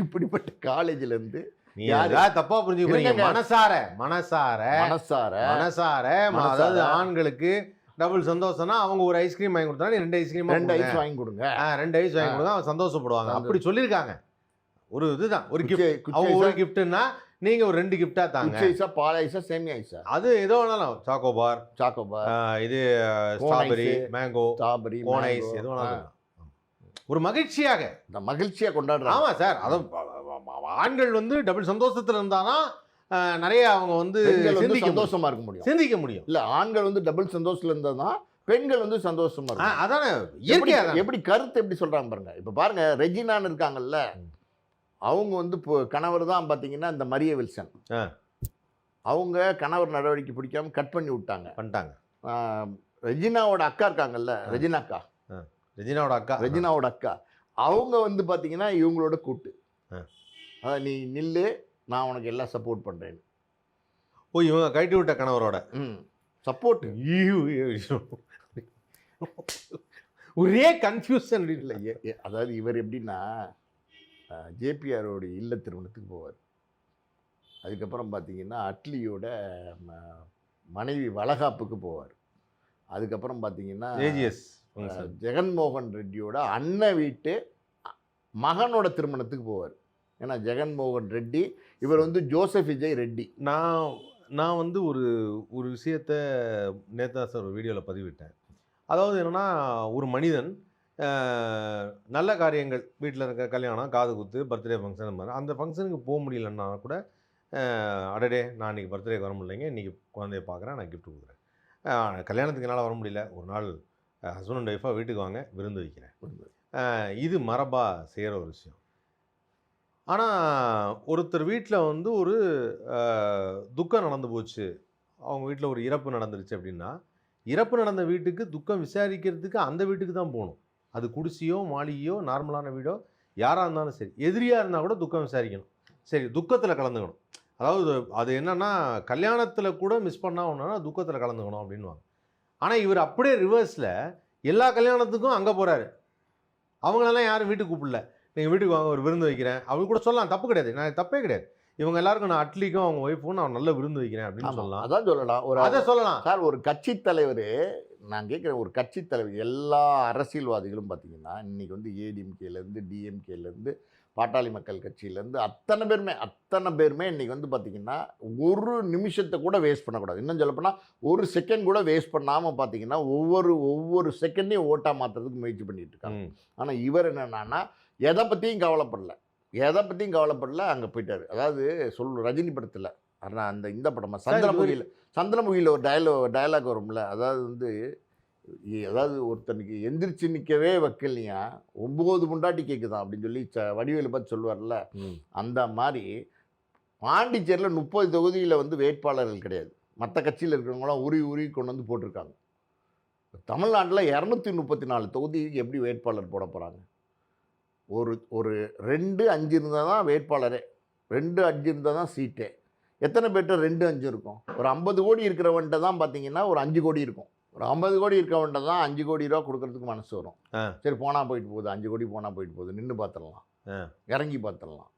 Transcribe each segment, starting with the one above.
இப்படிப்பட்ட காலேஜ்ல இருந்து தப்பா புரிஞ்சுக்கிறீங்க. மனசார அதாவது ஆண்களுக்கு டபுள் சந்தோஷம்னா அவங்க ஒரு ஐஸ்கிரீம் வாங்கி கொடுத்தா 2 ஐஸ்கிரீம் 2 ஐஸ் வாங்கி கொடுங்க, 2 ஐஸ் வாங்கி கொடுங்க, அவன் சந்தோஷப்படுவாங்க. அப்படி சொல்லியிருக்காங்க. ஒரு இதுதான் ஒரு கிஃப்ட். அவங்க ஒரு கிஃப்ட்னா நீங்க ஒரு 2 கிஃப்டா தாங்க. ஐஸா, பால் ஐஸா, சேமியா ஐஸா, அது ஏதோ வேணாலும், சாக்கோபார், இது strawberry, mango, strawberry, cone ice, எது வேணாலும். ஒரு மகிழ்ச்சியாக கொண்டாடுறாங்க. ஆமா சார், அதான் ஆண்கள் வந்து டபுள் சந்தோஷத்துல இருந்தாதான் நிறைய அவங்க வந்து சந்தோஷமா இருக்க முடியும், சிந்திக்க முடியும். இல்ல, ஆண்கள் வந்து டபுள் சந்தோஷத்துல இருந்தாதான் பெண்கள் வந்து சந்தோஷமா இருக்கும். அதானே எப்படி கருத்து எப்படி சொல்றாங்க பாருங்க. இப்ப பாருங்க, ரெஜினான்னு இருக்காங்கல்ல, அவங்க வந்து இப்போ கணவர் தான் பார்த்தீங்கன்னா இந்த மரிய வில்சன். அவங்க கணவர் நடவடிக்கை பிடிக்காம கட் பண்ணி பண்ணிட்டாங்க. ரெஜினாவோட அக்கா இருக்காங்கல்ல, ரெஜினாவோட அக்கா அவங்க வந்து பார்த்தீங்கன்னா இவங்களோட கூட்டு. அதான் நீ நில்லு, நான் உனக்கு எல்லாம் சப்போர்ட் பண்ணுறேன்னு. இவங்க கைட்டு விட்ட கணவரோட சப்போர்ட். ஒரே கன்ஃபியூஷன் இல்லை. அதாவது இவர் எப்படின்னா ஜேபிஆரோட இல்ல திருமணத்துக்கு போவார். அதுக்கப்புறம் பார்த்தீங்கன்னா அட்லியோட மனைவி வளகாப்புக்கு போவார். அதுக்கப்புறம் பார்த்தீங்கன்னா ஜெகன்மோகன் ரெட்டியோட அண்ணன் வீட்டு மகனோட திருமணத்துக்கு போவார். ஏன்னா ஜெகன்மோகன் ரெட்டி இவர் வந்து ஜோசப் விஜய் ரெட்டி. நான் வந்து ஒரு விஷயத்த நேத்தா சார் ஒரு வீடியோவில் பதிவிட்டேன். அதாவது என்னென்னா, ஒரு மனிதன் நல்ல காரியங்கள் வீட்டில் இருக்க கல்யாணம், காது குத்து, பர்த்டே ஃபங்க்ஷன் மாதிரி அந்த ஃபங்க்ஷனுக்கு போக முடியலன்னா கூட அடடே நான் இன்றைக்கி பர்த்டேக்கு வர முடியலைங்க, இன்றைக்கி குழந்தைய பார்க்குறேன், நான் கிஃப்ட் கொடுக்குறேன். கல்யாணத்துக்கு என்னால் வர முடியல, ஒரு நாள் ஹஸ்பண்ட் அண்ட் ஒய்ஃபாக வீட்டுக்கு வாங்க, விருந்து வைக்கிறேன். இது மரபாக செய்கிற ஒரு விஷயம். ஆனால் ஒருத்தர் வீட்டில் வந்து ஒரு துக்கம் நடந்து போச்சு, அவங்க வீட்டில் ஒரு இறப்பு நடந்துருச்சு அப்படின்னா, இறப்பு நடந்த வீட்டுக்கு துக்கம் விசாரிக்கிறதுக்கு அந்த வீட்டுக்கு தான் போகணும். அது குடிசையோ மாளிகையோ நார்மலான வீடோ யாராக இருந்தாலும் சரி, எதிரியாக இருந்தால் கூட துக்கம் விசாரிக்கணும். சரி, துக்கத்தில் கலந்துக்கணும். அதாவது அது என்னென்னா, கல்யாணத்தில் கூட மிஸ் பண்ணால் ஒன்றுனா துக்கத்தில் கலந்துக்கணும் அப்படின்வாங்க. ஆனால் இவர் அப்படியே ரிவர்ஸில் எல்லா கல்யாணத்துக்கும் அங்கே போகிறாரு. அவங்களெல்லாம் யாரும் வீட்டுக்கு கூப்பிடல, நீங்கள் வீட்டுக்கு வாங்க ஒரு விருந்து வைக்கிறேன் அவங்க கூட சொல்லலாம், தப்பு கிடையாது, நான் தப்பே கிடையாது. இவங்க எல்லாருக்கும் நான் அட்லிக்கும் அவங்க ஒய்ஃபும் நான் நல்ல விருந்து வைக்கிறேன் அப்படின்னு சொல்லலாம். அதான் சொல்லலாம், அதை சொல்லலாம் சார். ஒரு கட்சி தலைவர், நான் கேட்குறேன், ஒரு கட்சி தலைவர், எல்லா அரசியல்வாதிகளும் பார்த்தீங்கன்னா இன்றைக்கி வந்து ஏடிஎம்கேலேருந்து டிஎம்கேலேருந்து பாட்டாளி மக்கள் கட்சியிலேருந்து அத்தனை பேருமே இன்றைக்கி வந்து பார்த்திங்கன்னா ஒரு நிமிஷத்தை கூட வேஸ்ட் பண்ணக்கூடாது. இன்னும் சொல்லப்போனால் ஒரு செகண்ட் கூட வேஸ்ட் பண்ணாமல் பார்த்தீங்கன்னா ஒவ்வொரு செகண்டையும் ஓட்டாக மாற்றுறதுக்கு முயற்சி பண்ணிகிட்டு இருக்காங்க. ஆனால் இவர் என்னென்னா எதை பற்றியும் கவலைப்படல, அங்கே போயிட்டார். அதாவது ரஜினி படத்தில் அந்த இந்த படமா சந்திரமுகியில் ஒரு டயலாக் வரும்ல, அதாவது வந்து ஒருத்தனுக்கு எந்திரிச்சு நிற்கவே வைக்கலையா 9 முண்டாட்டி கேட்குதான் அப்படின்னு சொல்லி வடிவேலு பார்த்து சொல்லுவார்ல, அந்த மாதிரி பாண்டிச்சேரியில் 30 தொகுதியில் வந்து வேட்பாளர்கள் கிடையாது. மற்ற கட்சியில் இருக்கிறவங்களாம் உரி கொண்டு வந்து போட்டிருக்காங்க. தமிழ்நாட்டில் 234 தொகுதிக்கு எப்படி வேட்பாளர் போட போகிறாங்க? ஒரு 2-5 இருந்தால் தான் வேட்பாளரே, 2-5 இருந்தால் தான் சீட்டே. எத்தனை பேர்கிட்ட 2-5 இருக்கும்? ஒரு 50 கோடி இருக்கிறவன்ட்ட தான் பார்த்தீங்கன்னா ஒரு 5 கோடி இருக்கும். ஒரு 50 கோடி இருக்கிறவன்ட்ட தான் 5 கோடி ரூபா கொடுக்கறதுக்கு மனசு வரும். சரி, போனால் போயிட்டு போகுது, 5 கோடி போனால் போயிட்டு போகுது, நின்று பார்த்துடலாம், இறங்கி பார்த்துடலாம்.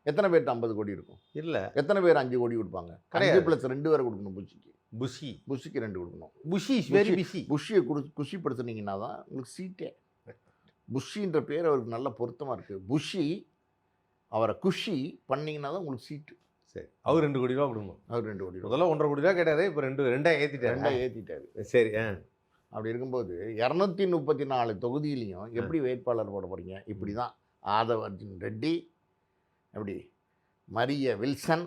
எத்தனை பேர்கிட்ட 50 கோடி இருக்கும்? இல்லை. எத்தனை பேர் 5 கோடி கொடுப்பாங்க? 5+2 வேறு கொடுக்கணும். புஷிக்கு 2 கொடுக்கணும். புஷியை குஷிப்படுத்துனீங்கன்னா தான் உங்களுக்கு சீட்டே. புஷின்ற பேர் அவருக்கு நல்ல பொருத்தமாக இருக்குது. புஷி அவரை குஷி பண்ணிங்கன்னா தான் உங்களுக்கு சீட்டு. சரி, அவர் 2 கோடி ரூபா கொடுக்கணும். அவர் 2 கோடி ரூபா, முதல்ல 1.5 கோடி ரூபா கிடையாது, இப்போ 2 ஏற்றிட்டாரு. சரி, அப்படி இருக்கும்போது 234 தொகுதியிலையும் எப்படி வேட்பாளர் போட போகிறீங்க? இப்படி தான் ஆதவ் அர்ஜுன் ரெட்டி, எப்படி மரிய வில்சன்,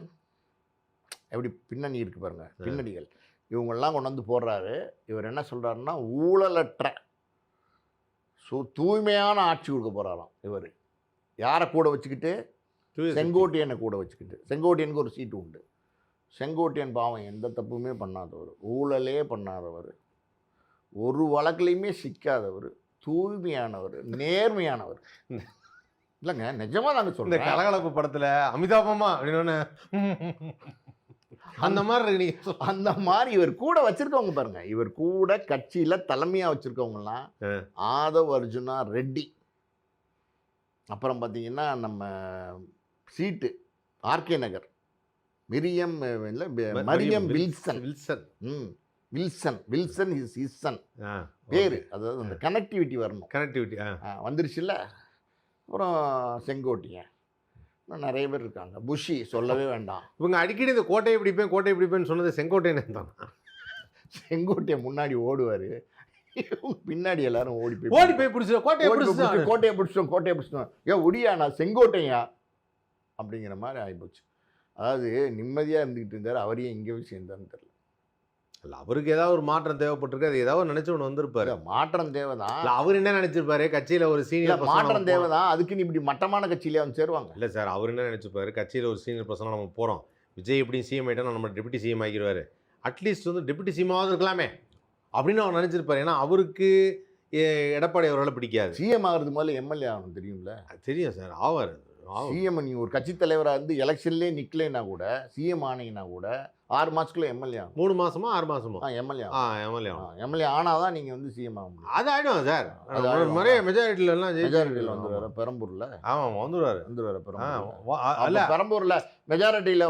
எப்படி பின்னணி இருக்குது பாருங்கள், பின்னணிகள் இவங்கெல்லாம் கொண்டு வந்து போடுறாரு. இவர் என்ன சொல்கிறாருன்னா, ஊழலற்ற தூய்மையான ஆட்சி கொடுக்க போகிறாராம். இவர் யாரை கூட வச்சுக்கிட்டு? செங்கோட்டையனை கூட வச்சுக்கிட்டு. செங்கோட்டையனுக்கு ஒரு சீட்டு உண்டு. செங்கோட்டையன் பாவம் எந்த தப்புமே பண்ணாதவர், ஊழலே பண்ணாதவர், ஒரு வழக்குலையுமே சிக்காதவர், தூய்மையானவர், நேர்மையானவர். இல்லைங்க, நிஜமாக நாங்கள் சொல்கிறேன். கலகலப்பு படத்தில் அமிதாபமா அப்படின்னு அந்த மாதிரி இருக்கு. அந்த மாதிரி இவர் கூட வச்சிருக்கவங்க பாருங்க, இவர் கூட கட்சியில் தலைமையாக வச்சிருக்கவங்கலாம் ஆதவ் அர்ஜுனா ரெட்டி, அப்புறம் பார்த்தீங்கன்னா நம்ம சீட்டு ஆர்கே நகர் மிரியம் இல்லை Mariam Wilson Wilson Wilson is இஸ்சன் பேர், அதாவது அந்த கனெக்டிவிட்டி வரணும். கனெக்டிவிட்டி வந்துருச்சுல்ல. அப்புறம் செங்கோட்டையன், இன்னும் நிறைய பேர் இருக்காங்க. புஷி சொல்லவே வேண்டாம். இவங்க அடிக்கடி இந்த கோட்டையை பிடிப்பேன் சொன்னது செங்கோட்டையன் தான். செங்கோட்டையன் முன்னாடி ஓடுவார், பின்னாடி எல்லாரும் ஓடி போய் பிடிச்சோம் கோட்டையை பிடிச்சிட்டோம் ஏன் ஒடியா நான் செங்கோட்டையா அப்படிங்கிற மாதிரி ஆகிப்போச்சு. அதாவது நிம்மதியாக இருந்துக்கிட்டு இருந்தார், அவரையே எங்கே போய் சேர்ந்தான்னு தெரியல. இல்லை, அவருக்கு ஏதாவது ஒரு மாற்றம் தேவைப்பட்டிருக்கு, அது ஏதாவது நினைச்சு ஒன்று வந்திருப்பாரு. மாற்றம் தேவைதான். அவர் என்ன நினைச்சிருப்பாரு, கட்சியில் ஒரு சீனியர் மாற்றம் தேவைதான், அதுக்குன்னு இப்படி மட்டமான கட்சியிலே வந்து சேருவாங்க. இல்லை சார், அவர் என்ன நினைச்சிருப்பாரு, கட்சியில் ஒரு சீனியர் பர்சனாக நம்ம போகிறோம், விஜய் எப்படி சிஎம் ஆகிட்டா நம்ம டெபுட்டி சிஎம் ஆகிடுவார், அட்லீஸ்ட் வந்து டெபுட்டி சிஎம்மாவது இருக்கலாமே அப்படின்னு அவர் நினச்சிருப்பார். ஏன்னா அவருக்கு எடப்பாடி அவரால் பிடிக்காது. சிஎம் ஆகிறது முதல்ல எம்எல்ஏ ஆகணும், தெரியும்ல? தெரியும் சார், ஆவார். சிஎம் நீங்கள் ஒரு கட்சி தலைவராக இருந்து எலெக்ஷன்லேயே நிற்கலைன்னா கூட, சிஎம் ஆனீங்கன்னா கூட 6 மாதத்துக்குள்ள எம்எல்ஏ ஆகும். 3 மாதமா 6 மாதமா எம்எல்ஏ ஆனால் தான் நீங்கள் வந்து சிஎம் ஆக முடியும். அது ஆகிடும் சார், நிறைய மெஜாரிட்டிலலாம் வந்துடுவார் பெரம்பூரில். ஆமாம், வந்துடுவார் பெரம்பூரில் மெஜாரிட்டியில்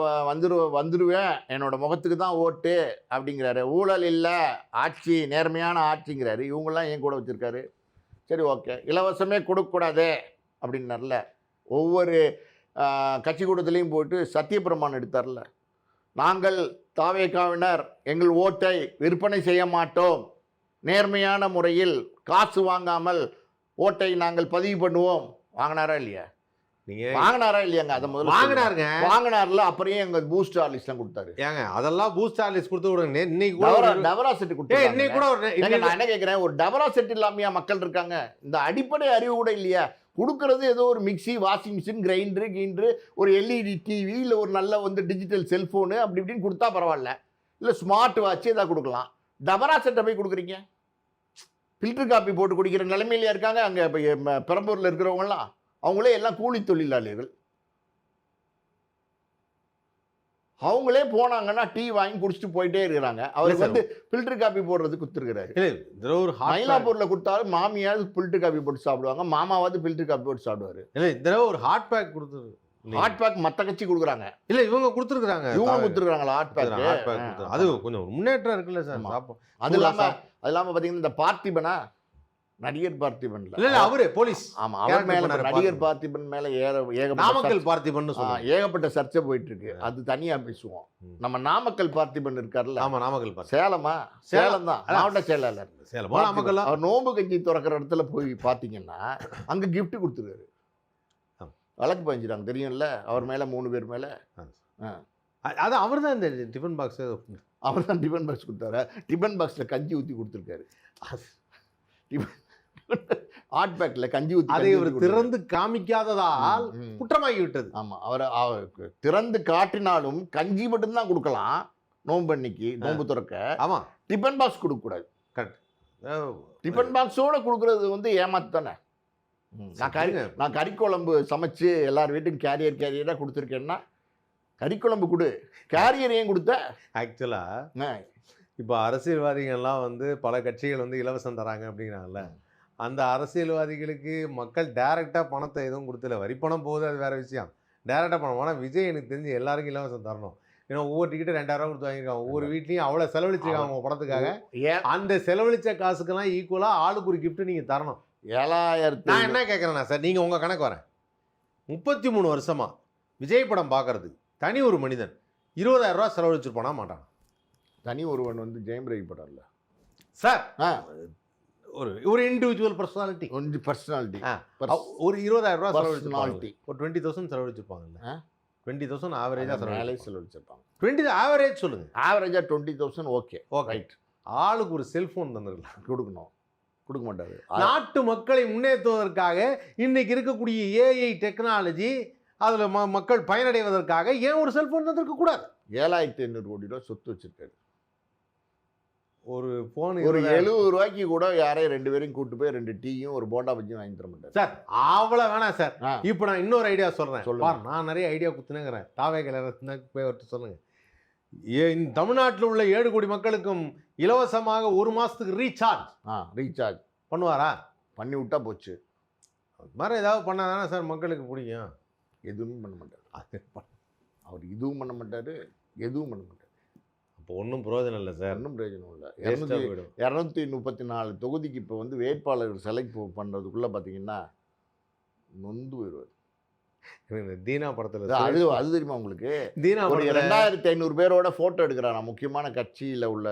வந்துடுவேன், என்னோட முகத்துக்கு தான் ஓட்டு அப்படிங்கிறாரு. ஊழல் இல்லை, ஆட்சி நேர்மையான ஆட்சிங்கிறாரு. இவங்கெல்லாம் ஏன் கூட வச்சுருக்காரு? சரி, ஓகே, இலவசமே கொடுக்கக்கூடாது அப்படின்னார்ல. ஒவ்வொரு கட்சி கூட்டத்திலையும் போயிட்டு சத்தியப்பிரமாணம் எடுத்தார்ல. நாங்கள் தாவேகாவினர் எங்கள் ஓட்டை விற்பனை செய்ய மாட்டோம், நேர்மையான முறையில் காசு வாங்காமல் ஓட்டை நாங்கள் பதிவு பண்ணுவோம். வாங்கினாரா இல்லையா? வாங்கினாரா இல்லையாங்க? அதை முதல்ல வாங்கினார்ல. அப்புறம் எங்க பூஸ்ட் ஹார்லிக்ஸ்லாம் கொடுத்தாரு. ஏங்க அதெல்லாம் பூஸ்ட் ஹார்லிக்ஸ் கொடுத்து விடுங்க. இன்னைக்கு டபரா செட் கொடுத்தாரு. இன்னைக்கு கூட நான் என்ன கேட்கிறேன், ஒரு டபரா செட் இல்லாமையா மக்கள் இருக்காங்க? இந்த அடிப்படை அறிவு கூட இல்லையா? கொடுக்கறது ஏதோ ஒரு மிக்சி, வாஷிங் மிஷின், கிரைண்டரு, ஒரு எல்இடி டிவி, இல்லை ஒரு நல்ல வந்து டிஜிட்டல் செல்ஃபோனு அப்படி இப்படின்னு கொடுத்தா பரவாயில்ல, இல்லை ஸ்மார்ட் வாட்ச் ஏதாவது கொடுக்கலாம். டபரா செட்டை போய் கொடுக்குறீங்க. ஃபில்டர் காப்பி போட்டு குடிக்கிற நிலைமையில இருக்காங்க அங்கே பெரம்பூரில் இருக்கிறவங்கலாம். அவங்களே எல்லாம் கூலி தொழிலாளிகள். அவங்களே போனாங்கன்னா டீ வாங்கி குடிச்சிட்டு போயிட்டே இருக்கிறாங்க. அவருக்கு வந்து ஃபில்டர் காப்பி போடுறது கொடுத்துருக்கிறாரு. மயிலாப்பூரில் கொடுத்தாலும் மாமியாவது ஃபில்டர் காப்பி போட்டு சாப்பிடுவாங்க, மாமாவது ஃபில்டர் காப்பி போட்டு சாப்பிடுவாரு. இல்லை, இந்த ஒரு ஹாட் பேக் கொடுத்துரு. ஹாட் பேக் மற்ற கட்சி கொடுக்குறாங்க. இல்லை, இவங்க கொடுத்துருக்குறாங்க. இவங்க கொடுத்துருக்காங்களா ஹாட் பேக்? அது கொஞ்சம் முன்னேற்றம் இருக்குல்ல சார். அது இல்லாமல் பார்த்தீங்கன்னா இந்த பார்த்திபனா, நடிகர் பார்த்திபன்ல இல்ல அவரு போலீஸ். ஆமா, அவர் மேல நடிகர் பார்த்திபன் மேல நாமக்கல் பார்த்திபன் ஏகப்பட்ட சர்ச்சை போயிட்டு இருக்கு. அது தனியா பேசுவோம். நம்ம நாமக்கல் பார்த்திபன் இருக்காருல்ல. ஆமா, நாமக்கல் சேலம் தான் மாவட்ட செயலாளர். நாமக்கல் அவர் நோம்பு கஞ்சி திறக்கிற இடத்துல போய் பாத்தீங்கன்னா அங்க கிஃப்ட் கொடுத்துருக்காரு. வழக்கு பதிஞ்சிட்டாங்க, தெரியும்ல அவர் மேல 3 பேர் மேல. அது அவர் தான் இந்த டிஃபன் பாக்ஸ், அவர் தான் டிஃபன் பாக்ஸ் கொடுத்தாரு. டிஃபன் பாக்ஸ்ல கஞ்சி ஊற்றி கொடுத்துருக்காரு. ஹாட் பேக்ல கஞ்சி ஊற்றி அதை அவர் திறந்து காமிக்காததால் குற்றமாகி விட்டது. ஆமா, அவருக்கு திறந்து காட்டினாலும் கஞ்சி மட்டும்தான் கொடுக்கலாம் நோம்பு அன்னைக்கு, நோம்பு துறக்க. ஆமா, டிஃபன் பாக்ஸ் கொடுக்க கூடாது. கரெக்ட். டிஃபன் பாக்ஸோட கொடுக்கறது வந்து ஏமாத்து தானே. நான் கறிக்குழம்பு சமைச்சு எல்லார் வீட்டுக்கும் கேரியராக கொடுத்துருக்கேன்னா கறிக்குழம்பு கொடு, கேரியர் ஏன் கொடுத்த? ஆக்சுவலாக இப்போ அரசியல்வாதிகள்லாம் வந்து பல கட்சிகள் வந்து இலவசம் தராங்க அப்படிங்கிறாங்கல்ல, அந்த அரசியல்வாதிகளுக்கு மக்கள் டைரெக்டாக பணத்தை எதுவும் கொடுத்துல. வரிப்பணம் போகுது, அது வேறு விஷயம். டைரெக்டாக பணம். ஆனால் விஜய் எனக்கு தெரிஞ்சு எல்லாருக்கும் இலவசம் தரணும். ஏன்னா ஒவ்வொரு டிக்கெட்டு 2000 ரூபா கொடுத்து வாங்கியிருக்காங்க. ஒவ்வொரு வீட்லையும் அவ்வளோ செலவழிச்சிருக்காங்க அவங்க படத்துக்காக. அந்த செலவழித்த காசுக்கெல்லாம் ஈக்குவலாக ஆளுக்கு ஒரு கிஃப்ட்டு நீங்கள் தரணும். 7000. நான் என்ன கேட்குறேன்னா சார், நீங்கள் உங்கள் கணக்கு வரேன், 33 வருஷமாக விஜய் படம் பார்க்கறது தனி ஒரு மனிதன் 20000 ரூபா செலவழிச்சிருப்பானா மாட்டான்? தனி ஒருவன் வந்து ஜெயம் ரவி படம்ல சார், ஒரு இண்டிவிஜுவல் பர்சனாலிட்டி, ஒரு 20000 ரூபா செலவழிச்சிருப்பாங்க, ஒரு 20,000 செலவழிச்சிருப்பாங்கல்ல. 20,000 ஆவரேஜாக செலவழிச்சிருப்பாங்க. 20 ஆவரேஜ் சொல்லுங்க. ஆவரேஜாக 20,000. Okay, right. ஆளுக்கு ஒரு செல்ஃபோன் தந்துருக்கலாம். கொடுக்க மாட்டாரு. நாட்டு மக்களை முன்னேற்றுவதற்காக இன்னைக்கு இருக்கக்கூடிய ஏஐ டெக்னாலஜி, அதில் மக்கள் பயனடைவதற்காக ஏன் ஒரு செல்ஃபோன் தந்திருக்க கூடாது? 7500 கோடி ரூபா சொத்து வச்சிருக்காரு. ஒரு ஃபோன் ஒரு 70 ரூபாய்க்கு கூட யாரையும் 2 பேரையும் கூட்டு போய் 2 டீயும் ஒரு போண்டா பஜ்ஜியும் வாங்கி தர மாட்டார் சார். அவ்வளோ வேணாம் சார். இப்போ நான் இன்னொரு ஐடியா சொல்கிறேன். நான் நிறைய ஐடியா குத்துனேங்கிறேன். தாவேகல போய் அவர்கிட்ட சொல்லுங்கள். தமிழ்நாட்டில் உள்ள 7 கோடி மக்களுக்கும் இலவசமாக 1 மாதத்துக்கு ரீசார்ஜ் பண்ணுவாரா? பண்ணி விட்டா போச்சு. அது மாதிரி ஏதாவது பண்ணால் தானே சார் மக்களுக்கு பிடிக்கும். எதுவுமே பண்ண மாட்டார். அது அவர் இதுவும் பண்ண மாட்டார், எதுவும் பண்ண மாட்டார். அப்போ ஒன்றும் பிரயோஜனம் இல்லை சார். ஒன்றும் பிரயோஜனம் இல்லை. வேஸ்ட்டாக போயிடும். 234 தொகுதிக்கு இப்போ வந்து வேட்பாளர் செலக்ட் பண்ணுறதுக்குள்ளே பார்த்தீங்கன்னா நொந்து போயிடுவார். இந்த தீனா படத்தில் அது அது தெரியுமா உங்களுக்கு? தீனா ஒரு படத்தில் 2500 பேரோட ஃபோட்டோ எடுக்கிறாரா முக்கியமான கட்சியில் உள்ள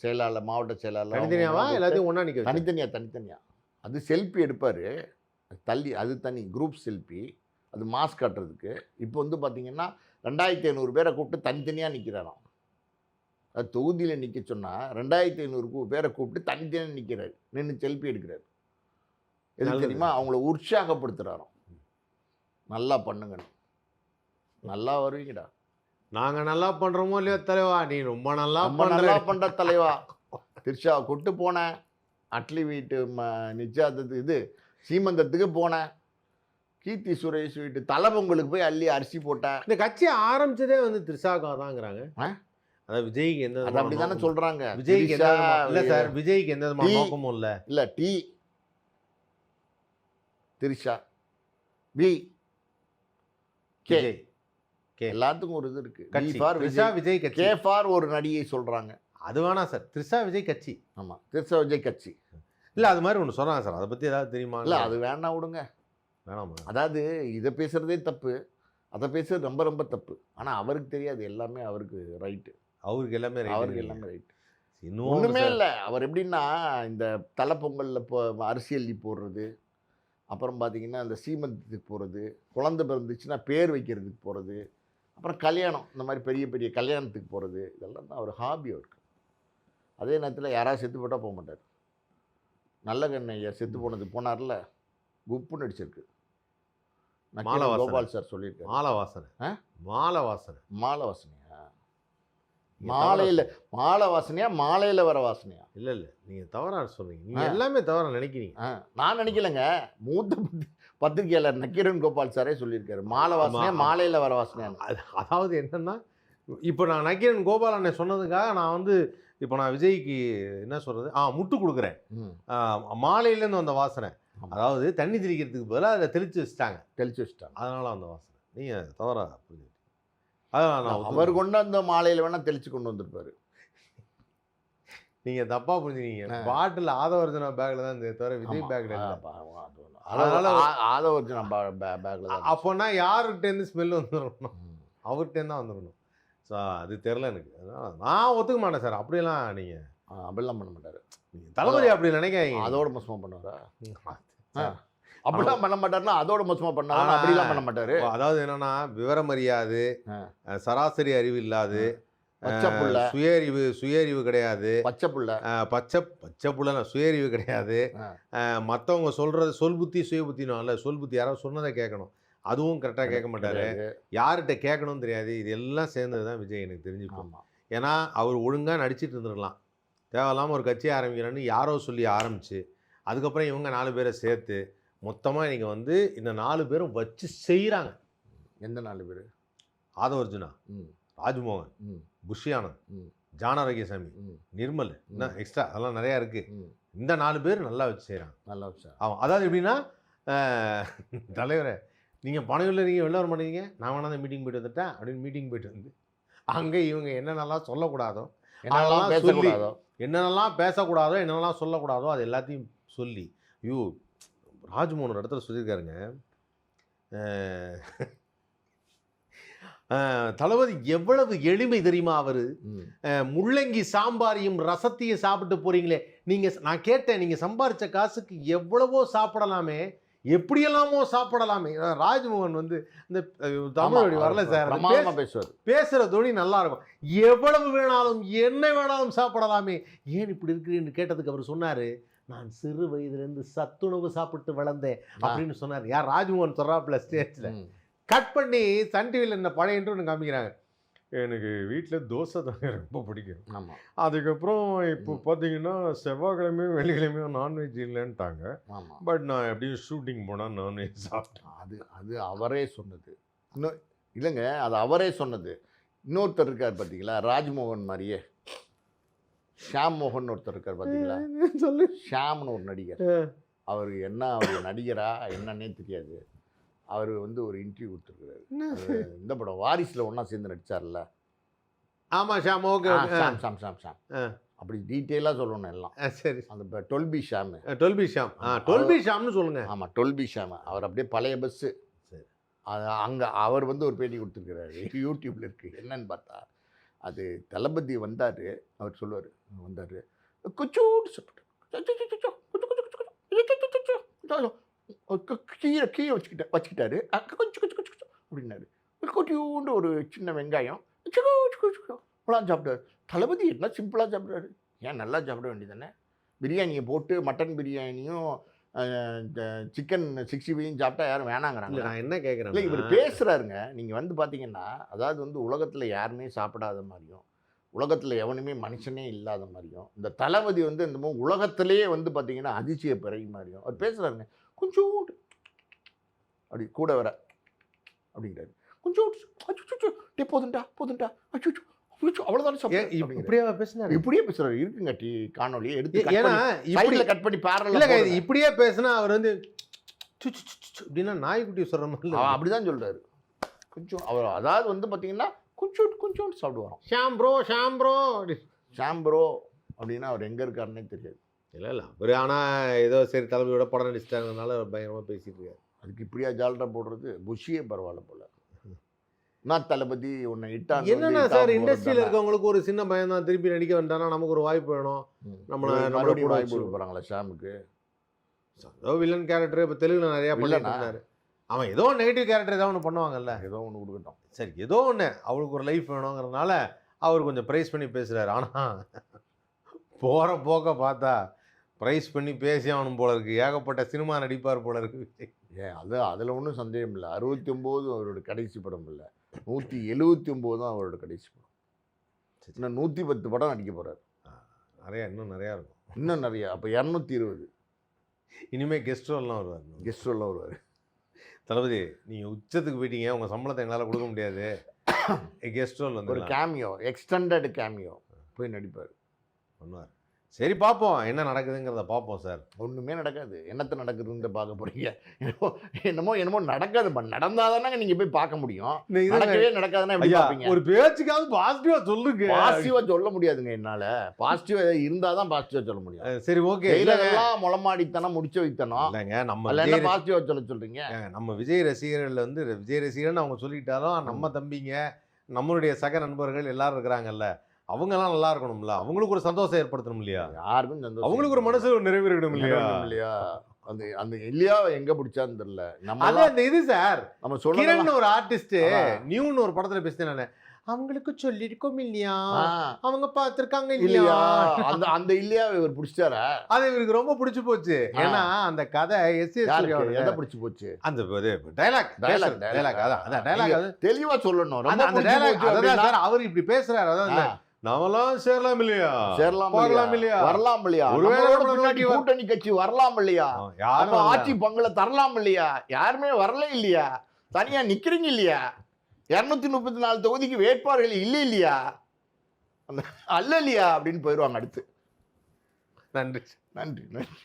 செயலாளர், மாவட்ட செயலாளர் தனித்தனியாவா எல்லாத்தையும் ஒன்றா நிற்க தனித்தனியாக அது செல்ஃபி எடுப்பார். தள்ளி அது தனி குரூப் செல்ஃபி, அது மாஸ்க் காட்டுறதுக்கு. இப்போ வந்து பார்த்தீங்கன்னா 2500 பேரை கூப்பிட்டு தனித்தனியாக நிற்கிறாராம். அது தொகுதியில் நிற்க சொன்னால் 2500 பேரை கூப்பிட்டு தனித்தனியாக நிற்கிறாரு, நின்று செல்ஃபி எடுக்கிறாரு. எது தெரியுமா? அவங்கள உற்சாகப்படுத்துகிறாராம். நல்லா பண்ணுங்க, நல்லா வருவீங்கடா, நாங்கள் நல்லா பண்ணுறோமோ இல்லையோ தலைவா, நீ ரொம்ப நல்லா பண்ணுற தலைவா. திருஷா கொட்டு போனேன், அட்லி வீட்டு நிச்சயத்துக்கு இது சீமந்தத்துக்கு போனேன், கீர்த்தி சுரேஷ் வீட்டு தலைபொங்கலுக்கு போய் அள்ளி அரிசி போட்டேன். இந்த கட்சி ஆரம்பிச்சதே வந்து திரிஷாக்கா தாங்கிறாங்க. அதாவது விஜய்க்கு எந்த அது அப்படி தானே சொல்கிறாங்க. விஜய்க்கு இல்லை சார், விஜய்க்கு எந்த விதமான நோக்கமும் இல்லை. இல்லை டி திரிஷா பி கே எல்லாத்துக்கும் ஒரு இது இருக்கு. விஜய் கட்சி, கே ஃபார் ஒரு நடிகை சொல்றாங்க. அது வேணா சார், திரிஷா விஜய் கட்சி. ஆமா, திரிஷா விஜய் கட்சி. இல்லை அது மாதிரி ஒன்று சொன்னாங்க சார், அதை பற்றி ஏதாவது தெரியுமா? இல்லை அது வேணா விடுங்க, வேணாமா. அதாவது இதை பேசுறதே தப்பு, அதை பேசுறது ரொம்ப ரொம்ப தப்பு. ஆனால் அவருக்கு தெரியாது, எல்லாமே அவருக்கு ரைட்டு. அவருக்கு எல்லாமே ரைட்டு. ஒன்றுமே இல்லை. அவர் எப்படின்னா இந்த தலைப்பொங்கலில் இப்போ அரிசி அள்ளி போடுறது, அப்புறம் பார்த்தீங்கன்னா இந்த சீமந்தத்துக்கு போகிறது, குழந்தை பிறந்துச்சுன்னா பேர் வைக்கிறதுக்கு போகிறது, அப்புறம் கல்யாணம், இந்த மாதிரி பெரிய பெரிய கல்யாணத்துக்கு போகிறது, இதெல்லாம் தான் அவர் ஹாபி அவருக்கு. அதே நேரத்தில் யாராவது செத்து போட்டால் போக மாட்டார். நல்ல கண்ணையா செத்து போனது போனார்ல, குப்பு நடிச்சிருக்கு. கோபால் சார் சொல்லியிருக்காரு. மாலை வாசனையா மாலை வாசனையா மாலையில் வர வாசனையா? இல்லை நீங்கள் தவறாக சொல்றீங்க, நீங்கள் எல்லாமே தவறாக நினைக்கிறீங்க. நான் நினைக்கலங்க, மூத்த பத்திரிகையாளர் நக்கீரன் கோபால் சாரே சொல்லியிருக்காரு, மாலை வாசனையா மாலையில் வர வாசனையா. அதாவது என்னன்னா, இப்போ நான் நக்கீரன் கோபால் அண்ணன் சொன்னதுக்காக நான் வந்து இப்போ நான் விஜய்க்கு என்ன சொல்கிறது, முட்டு கொடுக்குறேன். மாலையிலேருந்து வந்த வாசனை, அதாவது தண்ணி தெளிக்கிறதுக்கு பதிலாக அதை தெளித்து வச்சுட்டாங்க. அதனால அந்த வாசனை. நீங்கள் தவறாக புரிஞ்சு, அதான் அவர் கொண்டு வந்த மாலையில் வேணால் தெளித்து கொண்டு வந்திருப்பாரு. நீங்கள் தப்பாக புரிஞ்சுக்கிங்க. பாட்டில் ஆதவர்ஜனா பேக்கில் தான் இந்த தவிர விஜய் பேக்கில் அதனால ஆதவர்ஜனா பேக்கில் தான். அப்போனா யார்கிட்டேருந்து ஸ்மெல் வந்துடணும்? அவர்கிட்டேருந்து தான் வந்துடணும். ஸோ அது தெரில எனக்கு. நான் ஒத்துக்க மாட்டேன் சார், அப்படியெல்லாம் நீங்கள் அப்படிலாம் பண்ண மாட்டார். தளபதி அப்படி நினைக்காதீங்க. அதோட மோசமாக பண்ணுவாரா? அப்படிலாம் பண்ண மாட்டாருன்னா அதோட மோசமாக பண்ணாரு. அப்படிலாம் பண்ண மாட்டாரு. அதாவது என்னன்னா, விவரம் அறியாது, சராசரி அறிவு இல்லாது, சுயறிவு கிடையாது, பச்சை புள்ள சுயறிவு கிடையாது. மற்றவங்க சொல்றது சொல் புத்தி சுய புத்தினும் இல்லை, சொல் புத்தி யாராவது சொன்னதை கேட்கணும், அதுவும் கரெக்டாக கேட்க மாட்டாரு. யார்கிட்ட கேட்கணும்னு தெரியாது. இது எல்லாம் சேர்ந்தது தான் விஜய் எனக்கு தெரிஞ்சுப்போம். ஏன்னா அவர் ஒழுங்காக நடிச்சிட்டு இருந்துருக்கலாம். தேவையில்லாமல் ஒரு கட்சி ஆரம்பிக்கிறேன்னு யாரோ சொல்லி ஆரம்பிச்சு, அதுக்கப்புறம் இவங்க 4 பேரை சேர்த்து மொத்தமாக நீங்கள் வந்து இந்த 4 பேரும் வச்சு செய்கிறாங்க. எந்த 4 பேர்? ஆதவர்ஜுனா, ராஜ்மோகன், புஷி ஆனந்த், ஜானாரோக்கியசாமி, நிர்மல், என்ன எக்ஸ்ட்ரா அதெல்லாம் நிறையா இருக்குது. இந்த 4 பேர் நல்லா வச்சு செய்கிறாங்க. நல்லா வச்சு. ஆமாம். அதாவது எப்படின்னா, தலைவரை நீங்கள் பனையூரில் நீங்கள் வெளில வர மாட்டேங்க, நான் வேணா அந்த மீட்டிங் போய்ட்டு வந்துட்டேன் அப்படின்னு மீட்டிங் போய்ட்டு வந்து அங்கே இவங்க என்னென்னலாம் சொல்லக்கூடாதோ, என்னென்னலாம் பேசக்கூடாதோ, என்னென்னலாம் சொல்லக்கூடாதோ அது எல்லாத்தையும் சொல்லி, ஐயோ ராஜ்மோகன் ஒரு இடத்துல சொல்லியிருக்காருங்க, தளபதி எவ்வளவு எளிமை தெரியுமா அவர், முள்ளங்கி சாம்பாரையும் ரசத்தையும் சாப்பிட்டு போறீங்களே நீங்கள், நான் கேட்டேன் நீங்கள் சம்பாரித்த காசுக்கு எவ்வளவோ சாப்பிடலாமே, எப்படியெல்லாமோ சாப்பிடலாமே. ராஜ்மோகன் வந்து இந்த தமிழ் வரல சார், பேசுகிற தொழில் நல்லா இருக்கும். எவ்வளவு வேணாலும் என்ன வேணாலும் சாப்பிடலாமே, ஏன் இப்படி இருக்குன்னு கேட்டதுக்கு அவர் சொன்னார், நான் சிறு வயதுலேருந்து சத்துணவு சாப்பிட்டு வளர்ந்தேன் அப்படின்னு சொன்னார். யார்? ராஜ்மோகன் சொல்கிறாப்புல ஸ்டேஜில். கட் பண்ணி சன் டிவியில் என்ன பழைய இன்ட்ரோன்னு காமிக்கிறாங்க. எனக்கு வீட்டில் தோசை தாங்க ரொம்ப பிடிக்கும். ஆமாம். அதுக்கப்புறம் இப்போ பார்த்தீங்கன்னா செவ்வாய்க்கிழமையும் வெள்ளிக்கிழமையும் நான்வெஜ் இல்லைன்ட்டாங்க. ஆமாம். பட் நான் எப்படியும் ஷூட்டிங் போனால் நான்வெஜ் சாப்பிட்டேன். அது அவரே சொன்னது. இன்னும் இல்லைங்க, அது அவரே சொன்னது. இன்னொருத்தர் இருக்கார் பார்த்தீங்களா, ராஜ்மோகன் மாதிரியே ஷாம் மோகன் ஒருத்தர் இருக்கார் பார்த்தீங்களா, சொல்லு. ஷாம்னு ஒரு நடிகர், அவர் என்ன அவர் நடிகரா என்னன்னே தெரியாது. அவர் வந்து ஒரு இன்டர்வியூ கொடுத்துருக்காரு. இந்த படம் வாரிசில் ஒன்றா சேர்ந்து நடிச்சார்ல. ஆமாம் ஷாம். ஓகே. ஷாம் அப்படி டீட்டெயிலாக சொல்லணும் எல்லாம். சரி. அந்த டொல்பி ஷாம். டொல்பி ஷாம். டொல்பி ஷாம்னு சொல்லுங்க. ஆமாம், டொல்பி ஷாம். அவர் அப்படியே பழைய பஸ்ஸு. சரி. அங்கே அவர் வந்து ஒரு பேட்டி கொடுத்துருக்கிறாரு, யூடியூப்பில் இருக்குது. என்னன்னு பார்த்தா, அது தளபதி வந்தார், அவர் சொல்லுவார், வந்தார் கீழே வச்சுக்கிட்டாரு அப்படின்னாரு. கொட்டியூண்டு ஒரு சின்ன வெங்காயம் இப்பெல்லாம் சாப்பிட்டாரு. தளபதி என்ன சிம்பிளாக சாப்பிட்றாரு, ஏன் நல்லா சாப்பிட வேண்டியதானே? பிரியாணியை போட்டு மட்டன் பிரியாணியும் சிக்கன் 65 சாப்பிட்டா யாரும் வேணாங்கிறாங்க. நான் என்ன கேட்குறேன், இல்லை இவர் பேசுகிறாருங்க. நீங்கள் வந்து பார்த்தீங்கன்னா, அதாவது வந்து உலகத்தில் யாருமே சாப்பிடாத மாதிரியும், உலகத்தில் எவனுமே மனுஷனே இல்லாத மாதிரியும், இந்த தளபதி வந்து இந்த உலகத்திலேயே வந்து பார்த்தீங்கன்னா அதிசய பிறை மாதிரியும் அவர் பேசுகிறாருங்க. கொஞ்சோண்டு அப்படி கூட வர அப்படிங்கிறாரு. கொஞ்சோண்டு போதுண்டா அச்சுச்சு அவ்வளோதானே இப்படியே பேசுனாரு. இப்படியே பேசுறாரு. இருக்குங்க காணொலி எடுத்து ஏன்னா கட் பண்ணி இல்ல இப்படியே பேசினா அவர் வந்து அப்படின்னா நாய்க்குட்டி சொல்ற மாதிரி அப்படிதான் சொல்றாரு. கொஞ்சம் அவர் அதாவது வந்து பார்த்தீங்கன்னா கொஞ்சோண்டு சாப்பிடுவாராம். ஷாம் ப்ரோ அப்படின்னா அவர் எங்கே இருக்காருன்னே தெரியாது. இல்லை அவர் ஆனால் ஏதோ சரி தளபதியோட படம் நடிச்சிட்டாங்கனால பயங்கரமாக பேசிட்டு இருக்காரு. அதுக்கு இப்படியா ஜால்ரா போடுறது? புஷியே பரவாயில்ல போல. நான் தளபதி உன்னை இட்டா என்னன்னா சார், இண்டஸ்ட்ரியில் இருக்கவங்களுக்கு ஒரு சின்ன பயம் தான். திருப்பி நடிக்க வேண்டாம்னா நமக்கு ஒரு வாய்ப்பு வேணும். நம்மளோட வாய்ப்பு கொடுக்க போகிறாங்களா ஷாமுக்கு? ஏதோ வில்லன் கேரக்டர் இப்போ தெலுங்குல நிறையா பண்ணிட்டாரு. அவன் ஏதோ நெகட்டிவ் கேரக்டர் ஏதோ ஒன்று பண்ணுவாங்கல்ல, ஏதோ ஒன்று கொடுக்கட்டும். சரி ஏதோ ஒன்று அவளுக்கு ஒரு லைஃப் வேணுங்கிறதுனால அவர் கொஞ்சம் ப்ரைஸ் பண்ணி பேசுகிறாரு. ஆனால் போகிற போக்க பார்த்தா ப்ரைஸ் பண்ணி பேசி ஆகணும் போல இருக்குது. ஏகப்பட்ட சினிமா நடிப்பார் போல இருக்குது. ஏன் அதில் ஒன்றும் சந்தேகம் இல்லை. 69 அவரோட கடைசி படம் இல்லை, 179 தான் அவரோட கடைசி படம். இன்னும் 110 படம் நடிக்க போகிறார். இன்னும் நிறையா இருக்கும். இன்னும் நிறையா. அப்போ 220. இனிமேல் கெஸ்ட் ரோல்லாம் வருவார். கெஸ்ட் ரோல்லாம் வருவார். தளபதி நீங்கள் உச்சத்துக்கு போயிட்டீங்க, உங்கள் சம்பளத்தை எங்களால் கொடுக்க முடியாது, கெஸ்ட் ரோல் வந்து ஒரு கேமியோ, எக்ஸ்டெண்டட் கேமியோ போய் நடிப்பார், பண்ணுவார். சரி பார்ப்போம் என்ன நடக்குதுங்கிறத பார்ப்போம் சார். ஒன்றுமே நடக்காது. என்னத்தை நடக்குதுன்னு பார்க்க போகிறீங்க? என்னமோ நடக்காது. நடந்தால் தானே நீங்கள் போய் பார்க்க முடியும். நடக்கவே நடக்காதுன்னா எப்படி பார்ப்பீங்க? ஒரு பேச்சுக்காவது பாசிட்டிவாக சொல்லுங்க. பாசிட்டிவாக சொல்ல முடியாதுங்க என்னால். பாசிட்டிவாக இருந்தால் தான் பாசிட்டிவாக சொல்ல முடியும். சரி ஓகே. இதெல்லாம் முளமாடித்தனம் முடிச்சு வைத்தனம் இல்லைங்க. நம்ம என்ன பாசிட்டிவாக சொல்கிறீங்க? நம்ம விஜய் ரசிகர்கள் வந்து விஜய் ரசிகர்னு அவங்க சொல்லிட்டாலும் நம்ம தம்பிங்க, நம்மளுடைய சக நண்பர்கள் எல்லாரும் இருக்கிறாங்கல்ல, அவங்கெல்லாம் நல்லா இருக்கணும்ல, அவங்களுக்கு ஒரு சந்தோஷம் ஏற்படுத்தணும் இல்லையா? யாருக்கும் சந்தோஷம், அவங்களுக்கு ஒரு மனசு நிறைவு இருக்கணும் இல்லையா? அந்த இல்லையா எங்க பிடிச்சான்னு தெரியல. நம்ம அந்த இது சார், நம்ம கிரண் ஒரு ஆர்டிஸ்ட் நியூன்னு ஒரு படத்துல பேசினேன் நானு, அவங்களுக்கு சொல்லிருக்கோம் இல்லையா, அவங்க பார்த்திருக்காங்க இல்லையா, அந்த இல்லையா இவர் பிடிச்சாரா? அது இவருக்கு ரொம்ப பிடிச்சு போச்சு. ஏன்னா அந்த கதை எதை பிடிச்சு போச்சு? அந்த டைலாக் அதான் டைலாக் தெளிவா சொல்லணும். அந்த டைலாக் அதான் சார் அவர் இப்படி பேசுறாரு. அதான் நாமெல்லாம் சேரலாம் இல்லையா, சேரலாம் இல்லையா, வரலாம் இல்லையா, கூட்டணி கட்சி வரலாம் இல்லையா, ஆட்சி பங்குல தரலாம் இல்லையா, யாருமே வரல இல்லையா, தனியா நிக்கிறீங்க இல்லையா, 234 தொகுதிக்கு வேட்பாளர்கள் இல்லை இல்லையா, அல்ல இல்லையா அப்படின்னு போயிடுவாங்க அடுத்து. நன்றி நன்றி நன்றி.